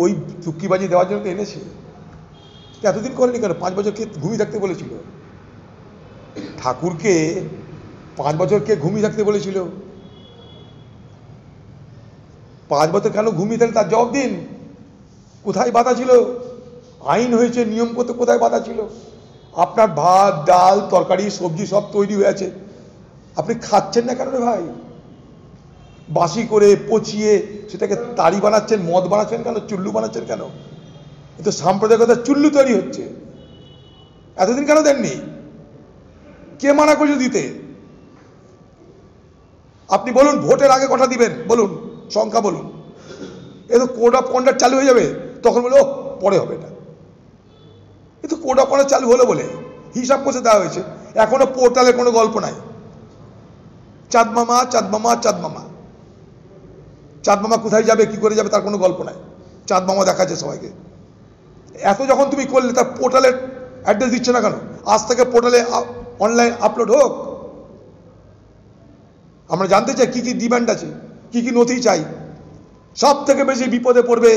ওই চুক্তিবাজি দেওয়ার জন্য তো এনেছে। এতদিন করেনি কেন? 5 বছর কে ঘুমিয়ে থাকতে বলেছিল? ঠাকুরকে 5 বছর কে ঘুমিয়ে থাকতে বলেছিল? 5 বছর কেন ঘুমিয়ে থাকলে তার জবাব দিন। কোথায় বাধা ছিল? আইন হয়েছে, নিয়ম করতে কোথায় বাধা ছিল? আপনার ভাত ডাল তরকারি সবজি সব তৈরি হয়ে আছে, আপনি খাচ্ছেন না কেন রে ভাই? বাসি করে পচিয়ে সেটাকে তাড়ি বানাচ্ছেন, মদ বানাচ্ছেন কেন? চুল্লু বানাচ্ছেন কেন? এ তো সাম্প্রদায়িকতার চুল্লু তৈরি হচ্ছে। এতদিন কেন দেননি? কে মানা করেছিল দিতে? আপনি বলুন ভোটের আগে কটা দিবেন, বলুন সংখ্যা বলুন। এ তো কোড অফ কন্ডাক্ট চালু হয়ে যাবে, তখন বলে ও পরে হবে এটা। এ তো কোড অফ কন্ডাক্ট চালু হলো বলে হিসাব করে দেওয়া হয়েছে। এখনো পোর্টালে কোনো গল্প নাই। চাঁদ মামা চাঁদ মামা চাঁদ মামা, চাঁদ মামা কোথায় যাবে কি করে যাবে তার কোনো গল্প নাই। চাঁদ মামা দেখাচ্ছে সবাইকে। এত যখন তুমি করলে তার পোর্টালের অ্যাড্রেস দিচ্ছে না কেন? আজ থেকে পোর্টালে অনলাইন আপলোড হোক। আমরা জানতে চাই কি কি ডিমান্ড আছে, কি কি নথি চাই। সব থেকে বেশি বিপদে পড়বে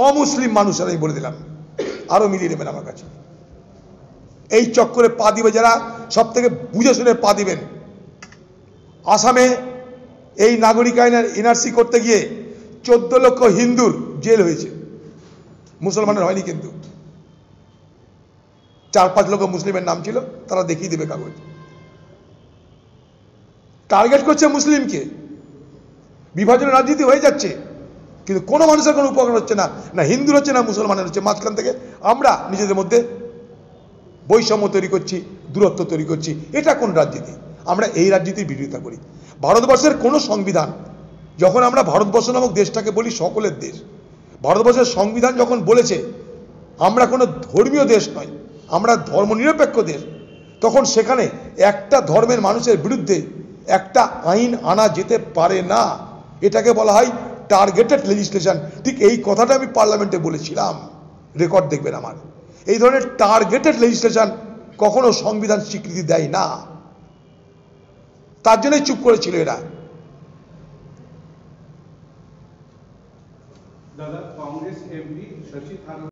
অমুসলিম মানুষেরা, আমি বলে দিলাম, আরো মিলিয়ে নেবেন আমার কাছে। এই চক্করে পা দিবে যারা, সব থেকে বুঝে শুনে পা দিবেন। আসামে এই নাগরিক আইনের এনআরসি করতে গিয়ে 14 লক্ষ হিন্দুর জেল হয়েছে, মুসলমানের হয়নি। কিন্তু 4-5 লক্ষ মুসলিমের নাম ছিল, তারা দেখিয়ে দেবে কাগজ। টার্গেট করছে মুসলিমকে, বিভাজনের রাজনীতি হয়ে যাচ্ছে, কিন্তু কোনো মানুষের কোনো উপকার হচ্ছে না, না হিন্দুর হচ্ছে না মুসলমানের হচ্ছে। মাঝখান থেকে আমরা নিজেদের মধ্যে বৈষম্য তৈরি করছি, দূরত্ব তৈরি করছি। এটা কোন রাজনীতি? আমরা এই রাজনীতির বিরোধিতা করি। ভারতবর্ষের কোনো সংবিধান, যখন আমরা ভারতবর্ষ নামক দেশটাকে বলি সকলের দেশ, ভারতবর্ষের সংবিধান যখন বলেছে আমরা কোনো ধর্মীয় দেশ নয়, আমরা ধর্মনিরপেক্ষ দেশ, তখন সেখানে একটা ধর্মের মানুষের বিরুদ্ধে একটা আইন আনা যেতে পারে না। এটাকে বলা হয় টার্গেটেড লেজিসলেশন। ঠিক এই কথাটা আমি পার্লামেন্টে বলেছিলাম, রেকর্ড দেখবেন আমার। এই ধরনের টার্গেটেড লেজিসলেশন কখনো সংবিধান স্বীকৃতি দেয় না, তার জন্যই চুপ করেছিল এরা। দাদা, কংগ্রেস এমপি শশী থারুর